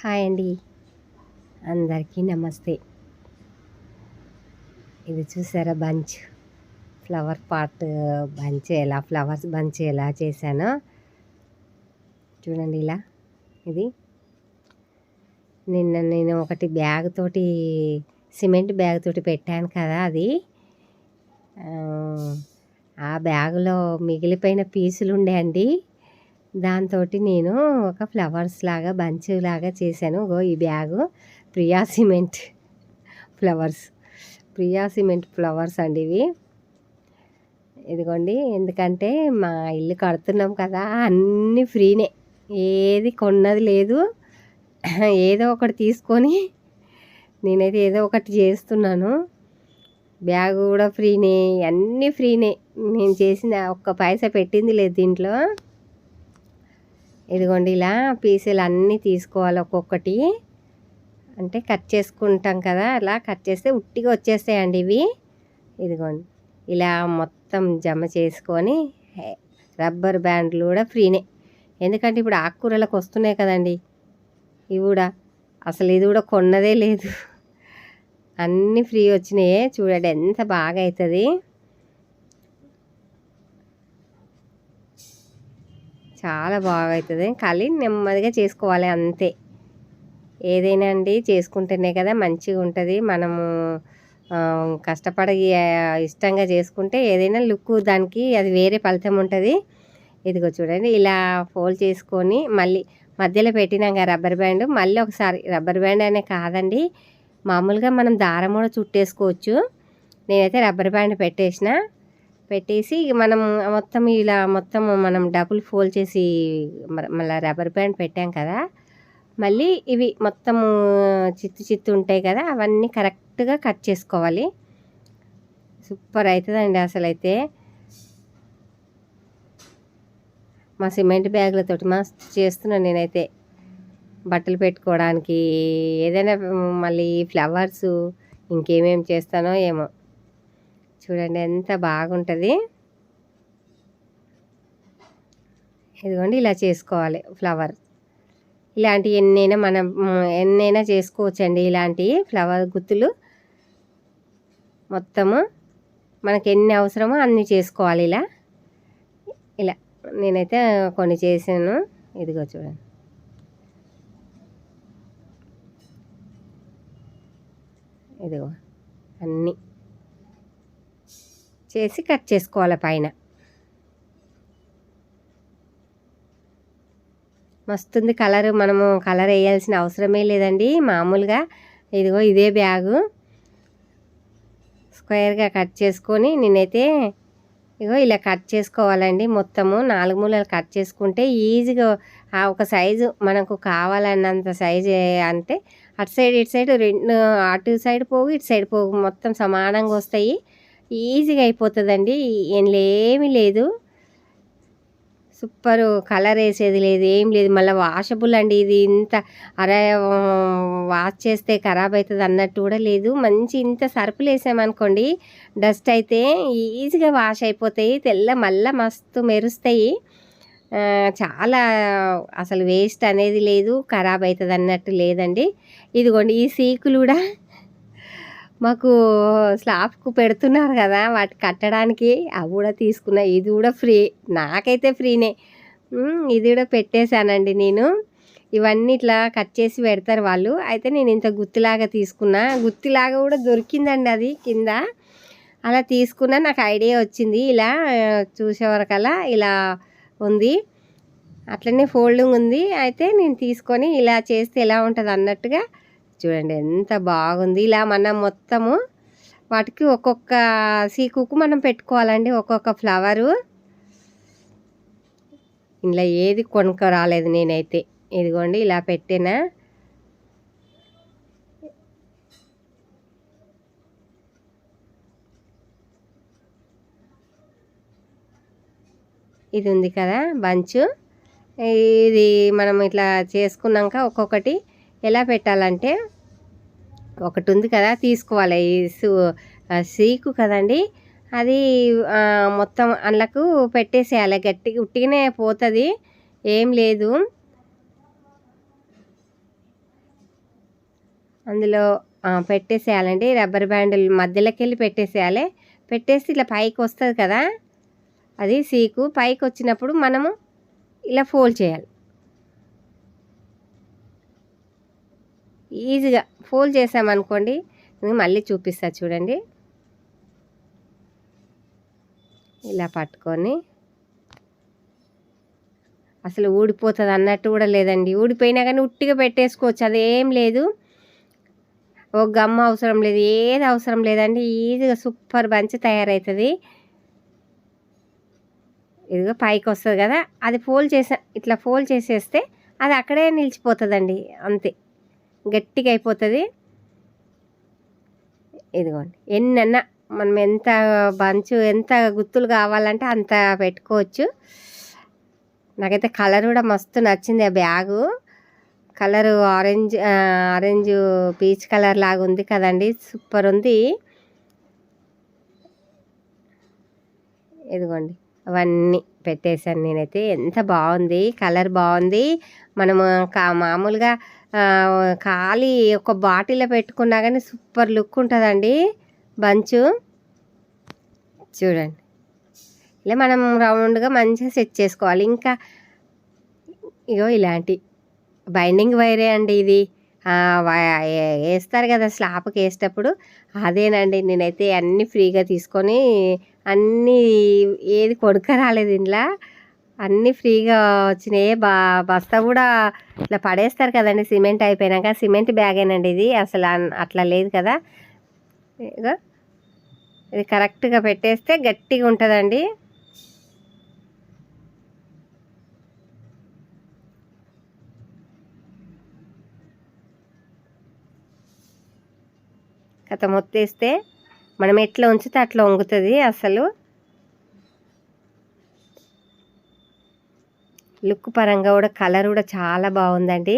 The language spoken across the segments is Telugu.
హాయ్ అండి, అందరికీ నమస్తే. ఇది చూసారా bunch, flower pot bunch, flowers bunch ఎలా చేశానో చూడండి. ఇలా ఇది నిన్న నేను ఒకటి బ్యాగ్ తోటి, సిమెంట్ బ్యాగ్ తోటి పెట్టాను కదా, అది ఆ బ్యాగులో మిగిలిపోయిన పీసులు ఉండే అండి. దాంతో నేను ఒక ఫ్లవర్స్ లాగా బంచ్ లాగా చేశాను. ఈ బ్యాగు ప్రియా సిమెంట్ ఫ్లవర్స్ అండి ఇవి. ఇదిగోండి, ఎందుకంటే మా ఇల్లు కడుతున్నాం కదా, అన్నీ ఫ్రీనే, ఏది కొన్నది లేదు. ఏదో ఒకటి తీసుకొని నేనైతే ఏదో ఒకటి చేస్తున్నాను. బ్యాగు కూడా ఫ్రీనే, అన్నీ ఫ్రీనే. నేను చేసిన ఒక్క పైసా పెట్టింది లేదు దీంట్లో. ఇదిగోండి, ఇలా పీసులు అన్నీ తీసుకోవాలి ఒక్కొక్కటి. అంటే కట్ చేసుకుంటాం కదా, అలా కట్ చేస్తే ఉట్టిగా వచ్చేస్తాయండి ఇవి. ఇదిగోండి, ఇలా మొత్తం జమ చేసుకొని రబ్బర్ బ్యాండ్లు కూడా ఫ్రీనే. ఎందుకంటే ఇప్పుడు ఆకుకూరలకు వస్తున్నాయి కదండి, ఇవి కూడా అసలు ఇది కూడా కొన్నదే లేదు, అన్నీ ఫ్రీ వచ్చినాయి. చూడండి ఎంత బాగా అవుతుంది. చాలా బాగా అవుతుంది. ఖాళీ నెమ్మదిగా చేసుకోవాలి అంతే. ఏదైనా అండి చేసుకుంటేనే కదా మంచిగా ఉంటుంది. మనము కష్టపడి ఇష్టంగా చేసుకుంటే ఏదైనా లుక్ దానికి అది వేరే ఫలితం ఉంటుంది. ఇదిగో చూడండి, ఇలా ఫోల్డ్ చేసుకొని మళ్ళీ మధ్యలో పెట్టినాక రబ్బర్ బ్యాండ్, మళ్ళీ ఒకసారి రబ్బర్ బ్యాండ్ అనే కాదండి, మామూలుగా మనం దారం కూడా చుట్టేసుకోవచ్చు. నేనైతే రబ్బర్ బ్యాండ్ పెట్టేసి మనం మొత్తం ఇలా మొత్తం మనం డబుల్ ఫోల్డ్ చేసి మళ్ళీ రబ్బర్ బ్యాండ్ పెట్టాం కదా, మళ్ళీ ఇవి మొత్తము చిత్తు ఉంటాయి కదా, అవన్నీ కరెక్ట్గా కట్ చేసుకోవాలి. సూపర్ అవుతుందండి అసలు. అయితే మా సిమెంట్ బ్యాగులతోటి మస్తు చేస్తున్నాను నేనైతే, బట్టలు పెట్టుకోవడానికి, ఏదైనా మళ్ళీ ఫ్లవర్స్ ఇంకేమేమి చేస్తానో ఏమో. చూడండి ఎంత బాగుంటుంది. ఇదిగోండి, ఇలా చేసుకోవాలి ఫ్లవర్. ఇలాంటి ఎన్నైనా చేసుకోవచ్చండి. ఇలాంటి ఫ్లవర్ గుత్తులు మొత్తము మనకి ఎన్ని అవసరమో అన్నీ చేసుకోవాలి. ఇలా నేనైతే కొన్ని చేశాను. ఇదిగో చూడండి, ఇదిగో అన్నీ చేసి కట్ చేసుకోవాలి పైన. మస్తుంది కలర్. మనము కలర్ వేయాల్సిన అవసరమే లేదండి, మామూలుగా. ఇదిగో ఇదే బ్యాగు స్క్వేర్గా కట్ చేసుకొని నేనైతే ఇగో ఇలా కట్ చేసుకోవాలండి. మొత్తము 4 మూలలు కట్ చేసుకుంటే ఈజీగా ఒక సైజు మనకు కావాలన్నంత సైజు. అంటే అటు సైడ్ ఇటు సైడ్ రెండు, అటు సైడ్ పోగు ఇటు సైడ్ పోగు మొత్తం సమానంగా వస్తాయి. ఈజీగా అయిపోతుందండి, ఏమీ లేదు. సూపరు. కలర్ వేసేది లేదు, ఏం లేదు. మళ్ళీ వాషబుల్ అండి ఇది. ఇంత వాష్ చేస్తే ఖరాబ్ అవుతుంది అన్నట్టు కూడా లేదు. మంచి ఇంత సర్పులు వేసామనుకోండి, డస్ట్ అయితే ఈజీగా వాష్ అయిపోతాయి. మళ్ళీ మస్తు మెరుస్తాయి. చాలా అసలు వేస్ట్ అనేది లేదు, ఖరాబ్ అవుతుంది అన్నట్టు లేదండి. ఇదిగోండి, ఈ సీకులు కూడా మాకు స్లాబ్కు పెడుతున్నారు కదా, వాటి కట్టడానికి అవి కూడా తీసుకున్నా. ఇది కూడా ఫ్రీ, నాకైతే ఫ్రీనే. ఇది కూడా పెట్టేశానండి నేను. ఇవన్నీ ఇట్లా కట్ చేసి పెడతారు వాళ్ళు. అయితే నేను ఇంత గుత్తిలాగా తీసుకున్నా. గుత్తిలాగా కూడా దొరికిందండి అది కింద. అలా తీసుకున్నా, నాకు ఐడియా వచ్చింది. ఇలా చూసేవరకల్లా ఇలా ఉంది, అట్లనే ఫోల్డింగ్ ఉంది. అయితే నేను తీసుకొని ఇలా చేస్తే ఎలా ఉంటుంది అన్నట్టుగా చూడండి ఎంత బాగుంది. ఇలా మనం మొత్తము వాటికి ఒక్కొక్క సీకుకు మనం పెట్టుకోవాలండి, ఒక్కొక్క ఫ్లవరు. ఇలా ఏది కొనుక్క రాలేదు నేనైతే. ఇదిగోండి, ఇలా పెట్టినా. ఇది ఉంది కదా బంచు, ఇది మనం ఇట్లా చేసుకున్నాక ఒక్కొక్కటి ఎలా పెట్టాలంటే, ఒకటి ఉంది కదా తీసుకోవాలి, సీకు కదండి, అది మొత్తం అందులోకి పెట్టేసేయాలి. ఉట్టిగానే పోతుంది, ఏం లేదు. అందులో పెట్టేసేయాలండి. రబ్బర్ బ్యాండులు మధ్యలోకి వెళ్ళి పెట్టేసేయాలి. పెట్టేసి ఇట్లా పైకి వస్తుంది కదా, అది సీకు పైకి వచ్చినప్పుడు మనము ఇలా ఫోల్డ్ చేయాలి. ఈజీగా ఫోల్డ్ చేసామనుకోండి, మళ్ళీ చూపిస్తా చూడండి. ఇలా పట్టుకొని అసలు ఊడిపోతుంది అన్నట్టు కూడా లేదండి. ఊడిపోయినా కానీ ఉట్టిగా పెట్టేసుకోవచ్చు, అదేం లేదు. ఒక గమ్ అవసరం లేదు, ఏది అవసరం లేదండి. ఈజీగా సూపర్ బంచ్ తయారవుతుంది. ఇదిగో పైకి వస్తుంది కదా, అది ఫోల్డ్ ఇట్లా ఫోల్డ్ చేసేస్తే అది అక్కడే నిలిచిపోతుందండి, అంతే. గట్టిగా అయిపోతుంది. ఇదిగోండి, ఎన్నన్నా మనం ఎంత బంచు ఎంత గుత్తులు కావాలంటే అంత పెట్టుకోవచ్చు. నాకైతే కలర్ కూడా మస్తు నచ్చింది. ఆ bag colour orange peach colour లాగా ఉంది కదండి, సూపర్ ఉంది. ఇదిగోండి, అవన్నీ పెట్టేశాను నేనైతే. ఎంత బాగుంది, కలర్ బాగుంది. మనము మామూలుగా ఖాళీ ఒక బాటిల్లో పెట్టుకున్నా కానీ సూపర్ లుక్ ఉంటుందండి బంచు. చూడండి, ఇలా మనం రౌండ్గా మంచిగా సెట్ చేసుకోవాలి. ఇంకా ఇగో ఇలాంటి బైండింగ్ వైరే అండి ఇది. వేస్తారు కదా స్లాబ్కి వేసేటప్పుడు, అదేనండి. నేనైతే అన్నీ ఫ్రీగా తీసుకొని అన్నీ ఏది కొనుక్క రాలేదు ఇంట్లో, అన్నీ ఫ్రీగా వచ్చినాయి. బస్తా కూడా ఇట్లా పడేస్తారు కదండి సిమెంట్ అయిపోయినాక, సిమెంట్ బ్యాగేనండి ఇది. అసలు అట్లా లేదు కదా. ఇగో ఇది కరెక్ట్గా పెట్టేస్తే గట్టిగా ఉంటుందండి. కథ మొత్తేస్తే మనం ఎట్లా ఉంచితే అట్లా వంగుతుంది. అసలు లుక్ పరంగా కూడా కలర్ కూడా చాలా బాగుందండి.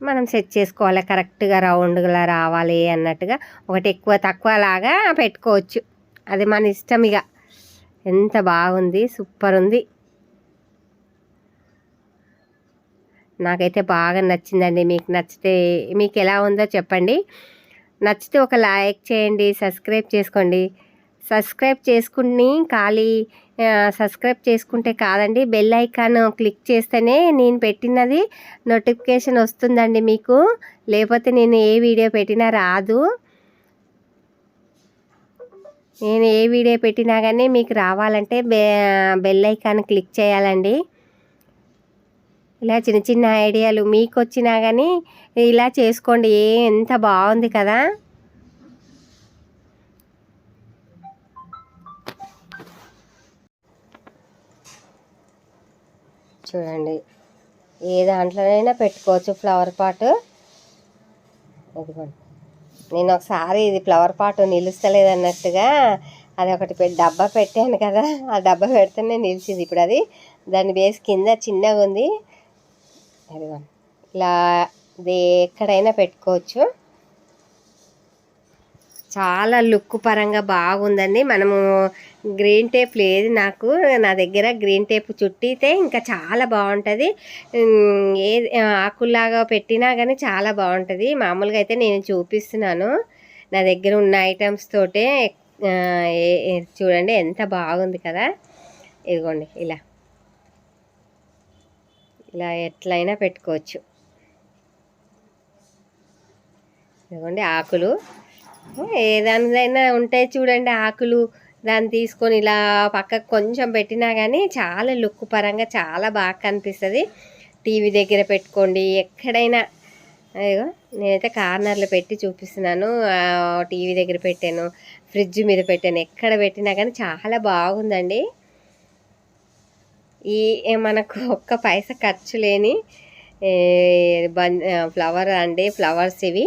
మనం సెట్ చేసుకోవాలి కరెక్ట్గా రౌండ్గా రావాలి అన్నట్టుగా. ఒకటి ఎక్కువ తక్కువ లాగా పెట్టుకోవచ్చు, అది మన ఇష్టం. ఇక ఎంత బాగుంది, సూపర్ ఉంది. నాకైతే బాగా నచ్చిందండి. మీకు నచ్చితే, మీకు ఎలా ఉందో చెప్పండి. నచ్చితే ఒక లైక్ చేయండి, సబ్స్క్రైబ్ చేసుకోండి. సబ్స్క్రైబ్ చేసుకుని సబ్స్క్రైబ్ చేసుకుంటే కాదండి, బెల్ ఐకాన్ క్లిక్ చేస్తేనే నేను పెట్టినది నోటిఫికేషన్ వస్తుందండి మీకు. లేకపోతే నేను ఏ వీడియో పెట్టినా రాదు. నేను ఏ వీడియో పెట్టినా కానీ మీకు రావాలంటే బెల్ ఐకాన్ క్లిక్ చేయాలండి. ఇలా చిన్న చిన్న ఐడియాలు మీకు వచ్చినా కానీ ఇలా చేసుకోండి. ఎంత బాగుంది కదా. చూడండి, ఏ దాంట్లోనైనా పెట్టుకోవచ్చు ఫ్లవర్ పాట్. ఇదిగోండి, నేను ఒకసారి ఇది ఫ్లవర్ పాట్ నిలుస్తలేదన్నట్టుగా అది ఒకటి డబ్బా పెట్టాను కదా, ఆ డబ్బా పెడితేనే నిలిచింది. ఇప్పుడు అది దాని బేస్ కింద చిన్నగా ఉంది. అదిగోండి, ఇలా ఇది ఎక్కడైనా పెట్టుకోవచ్చు. చాలా లుక్ పరంగా బాగుందండి. మనము గ్రీన్ టేప్ లేదు నాకు, నా దగ్గర గ్రీన్ టేప్ చుట్టితే ఇంకా చాలా బాగుంటుంది. ఏది ఆకుల్లాగా పెట్టినా కానీ చాలా బాగుంటుంది. మామూలుగా అయితే నేను చూపిస్తున్నాను నా దగ్గర ఉన్న ఐటమ్స్ తోటే. చూడండి ఎంత బాగుంది కదా. ఇదిగోండి, ఇలా ఇలా ఎట్లయినా పెట్టుకోవచ్చు. ఇదిగోండి ఆకులు, ఏదానిదైనా ఉంటాయి చూడండి ఆకులు. దాన్ని తీసుకొని ఇలా పక్కకు కొంచెం పెట్టినా కానీ చాలా లుక్ పరంగా చాలా బాగా కనిపిస్తుంది. టీవీ దగ్గర పెట్టుకోండి, ఎక్కడైనా. అయ్యో, నేనైతే కార్నర్లో పెట్టి చూపిస్తున్నాను. టీవీ దగ్గర పెట్టాను, ఫ్రిడ్జ్ మీద పెట్టాను, ఎక్కడ పెట్టినా కానీ చాలా బాగుందండి. మనకు ఒక్క పైసా ఖర్చు లేని ఫ్లవర్స్ ఇవి.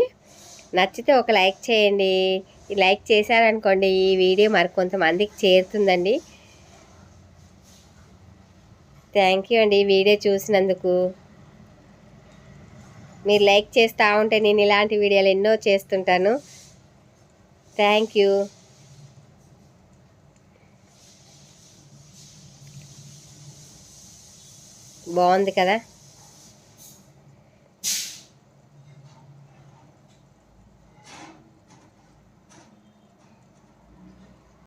నచ్చితే ఒక లైక్ చేయండి. లైక్ చేశారనుకోండి ఈ వీడియో మరి కొంతమందికి చేరుతుందండి. థ్యాంక్ యూ అండి ఈ వీడియో చూసినందుకు. మీరు లైక్ చేస్తూ ఉంటే నేను ఇలాంటి వీడియోలు ఎన్నో చేస్తుంటాను. Thank you. బాగుంది కదా.